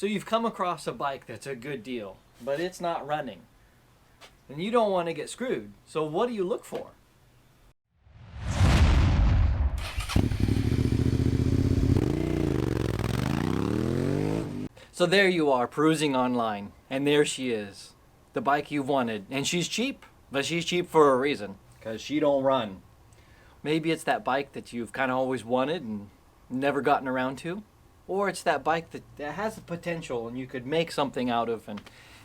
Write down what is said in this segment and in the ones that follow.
So you've come across a bike that's a good deal, but it's not running. And you don't want to get screwed. So what do you look for? So there you are, perusing online, and there she is, the bike you've wanted. And she's cheap, but she's cheap for a reason, because she don't run. Maybe it's that bike that you've kind of always wanted and never gotten around to. Or it's that bike that has the potential and you could make something out of, and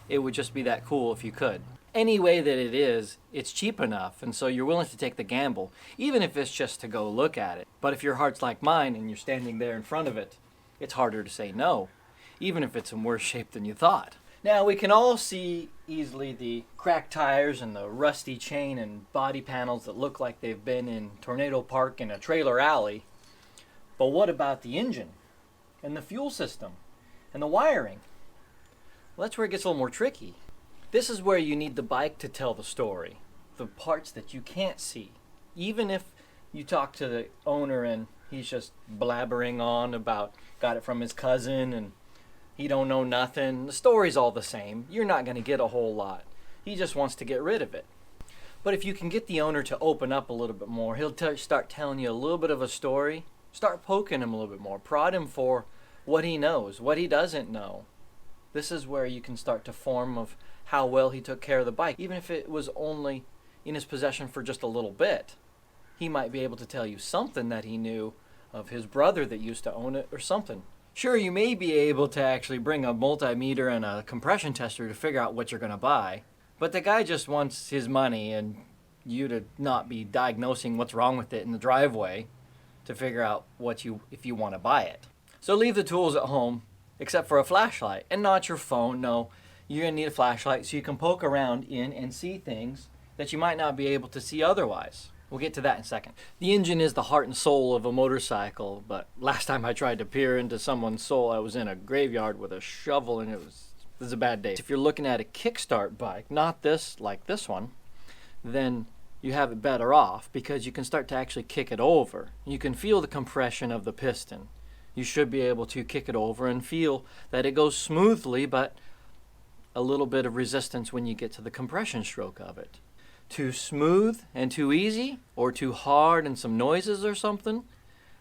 it would just be that cool if you could. Any way that it is, it's cheap enough, and so you're willing to take the gamble, even if it's just to go look at it. But if your heart's like mine and you're standing there in front of it, it's harder to say no, even if it's in worse shape than you thought. Now, we can all see easily the cracked tires and the rusty chain and body panels that look like they've been in Tornado Park in a trailer alley. But what about the engine and the fuel system and the wiring? Well, that's where it gets a little more tricky. This is where you need the bike to tell the story, the parts that you can't see. Even if you talk to the owner and he's just blabbering on about got it from his cousin and he don't know nothing, the story's all the same. You're not going to get a whole lot. He just wants to get rid of it. But if you can get the owner to open up a little bit more, he'll start telling you a little bit of a story. Start poking him a little bit more. Prod him for what he knows, what he doesn't know. This is where you can start to form of how well he took care of the bike. Even if it was only in his possession for just a little bit, he might be able to tell you something that he knew of his brother that used to own it or something. Sure, you may be able to actually bring a multimeter and a compression tester to figure out what you're going to buy, but the guy just wants his money and you to not be diagnosing what's wrong with it in the driveway to figure out if you want to buy it. So leave the tools at home, except for a flashlight, and not your phone. No, you're going to need a flashlight so you can poke around in and see things that you might not be able to see otherwise. We'll get to that in a second. The engine is the heart and soul of a motorcycle, but last time I tried to peer into someone's soul, I was in a graveyard with a shovel, and it was a bad day. If you're looking at a Kickstart bike, not this like this one, then you have it better off because you can start to actually kick it over. You can feel the compression of the piston. You should be able to kick it over and feel that it goes smoothly, but a little bit of resistance when you get to the compression stroke of it. Too smooth and too easy, or too hard and some noises or something,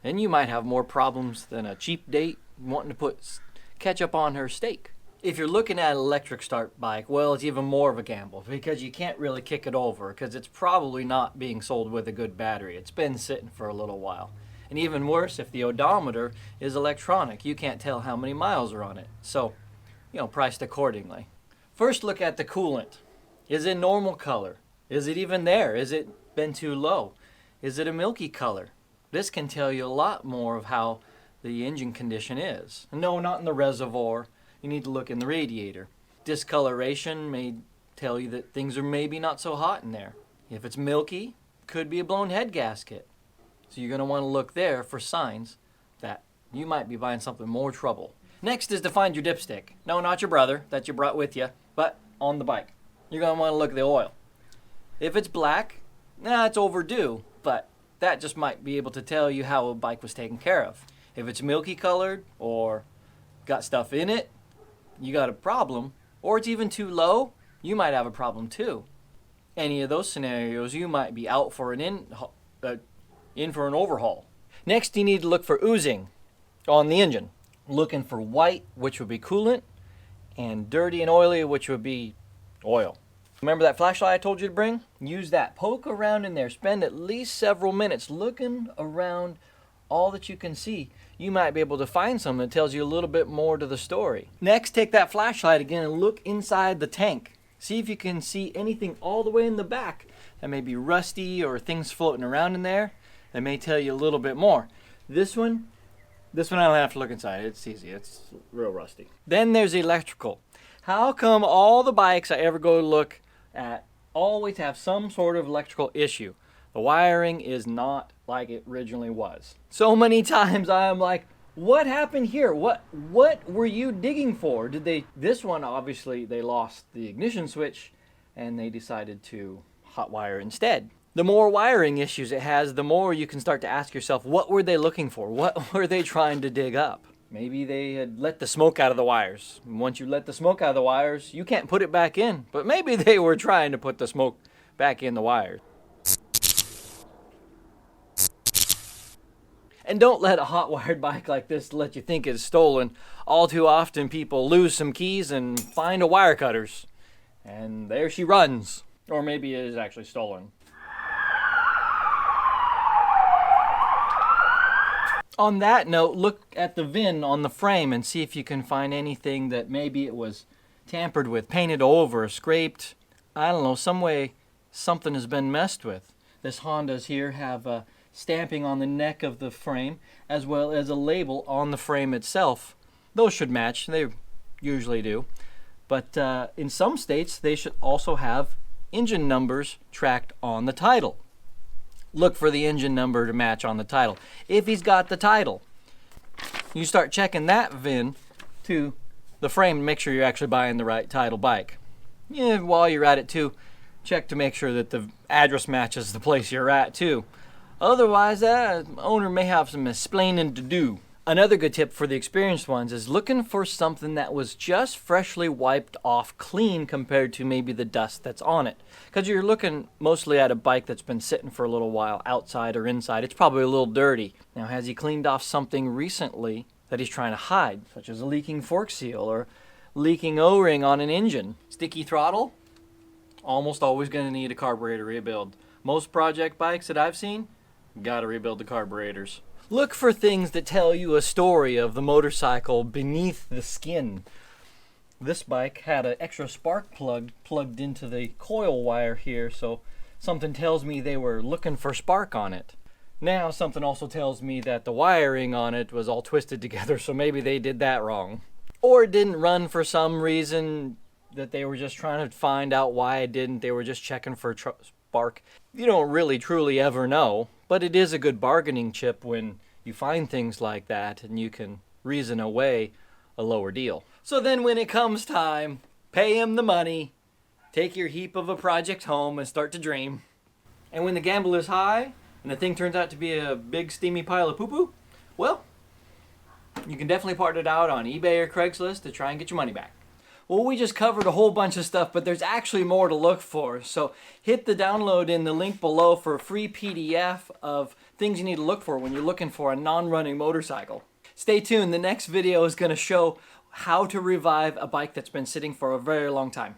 and you might have more problems than a cheap date wanting to put ketchup on her steak. If you're looking at an electric start bike, well, it's even more of a gamble because you can't really kick it over because it's probably not being sold with a good battery. It's been sitting for a little while. And even worse, if the odometer is electronic, you can't tell how many miles are on it. So, priced accordingly. First, look at the coolant. Is it normal color? Is it even there? Is it been too low? Is it a milky color? This can tell you a lot more of how the engine condition is. No, not in the reservoir. You need to look in the radiator. Discoloration may tell you that things are maybe not so hot in there. If it's milky, could be a blown head gasket. So you're going to want to look there for signs that you might be buying something more trouble. Next is to find your dipstick. No, not your brother that you brought with you, but on the bike. You're going to want to look at the oil. If it's black, it's overdue, but that just might be able to tell you how a bike was taken care of. If it's milky colored or got stuff in it, you got a problem. Or it's even too low, you might have a problem too. Any of those scenarios, you might be out for in for an overhaul. Next, you need to look for oozing on the engine. Looking for white, which would be coolant, and dirty and oily, which would be oil. Remember that flashlight I told you to bring? Use that. Poke around in there. Spend at least several minutes looking around all that you can see. You might be able to find something that tells you a little bit more to the story. Next, take that flashlight again and look inside the tank. See if you can see anything all the way in the back that may be rusty or things floating around in there that may tell you a little bit more. This one I don't have to look inside. It's easy. It's real rusty. Then there's the electrical. How come all the bikes I ever go to look at always have some sort of electrical issue? The wiring is not like it originally was. So many times I'm like, what happened here? What were you digging for? This one, obviously, they lost the ignition switch and they decided to hot wire instead. The more wiring issues it has, the more you can start to ask yourself, what were they looking for? What were they trying to dig up? Maybe they had let the smoke out of the wires. And once you let the smoke out of the wires, you can't put it back in. But maybe they were trying to put the smoke back in the wires. And don't let a hot-wired bike like this let you think it's stolen. All too often people lose some keys and find a wire cutters. And there she runs. Or maybe it is actually stolen. On that note, look at the VIN on the frame and see if you can find anything that maybe it was tampered with, painted over, scraped. I don't know, some way something has been messed with. This Hondas here have a stamping on the neck of the frame as well as a label on the frame itself. Those should match, they usually do. But in some states, they should also have engine numbers tracked on the title. Look for the engine number to match on the title. If he's got the title, you start checking that VIN to the frame to make sure you're actually buying the right title bike. Yeah, while you're at it too, check to make sure that the address matches the place you're at too. Otherwise, that owner may have some explaining to do. Another good tip for the experienced ones is looking for something that was just freshly wiped off clean compared to maybe the dust that's on it. Because you're looking mostly at a bike that's been sitting for a little while, outside or inside. It's probably a little dirty. Now, has he cleaned off something recently that he's trying to hide, such as a leaking fork seal or leaking O-ring on an engine? Sticky throttle? Almost always going to need a carburetor rebuild. Most project bikes that I've seen, gotta rebuild the carburetors. Look for things that tell you a story of the motorcycle beneath the skin. This bike had an extra spark plug plugged into the coil wire here, so something tells me they were looking for spark on it. Now something also tells me that the wiring on it was all twisted together, so maybe they did that wrong. Or it didn't run for some reason that they were just trying to find out why it didn't. They were just checking for spark. You don't really truly ever know, but it is a good bargaining chip when you find things like that and you can reason away a lower deal. So then when it comes time, pay him the money, take your heap of a project home and start to dream. And when the gamble is high and the thing turns out to be a big steamy pile of poo-poo, well, you can definitely part it out on eBay or Craigslist to try and get your money back. Well, we just covered a whole bunch of stuff, but there's actually more to look for. So hit the download in the link below for a free PDF of things you need to look for when you're looking for a non-running motorcycle. Stay tuned. The next video is going to show how to revive a bike that's been sitting for a very long time.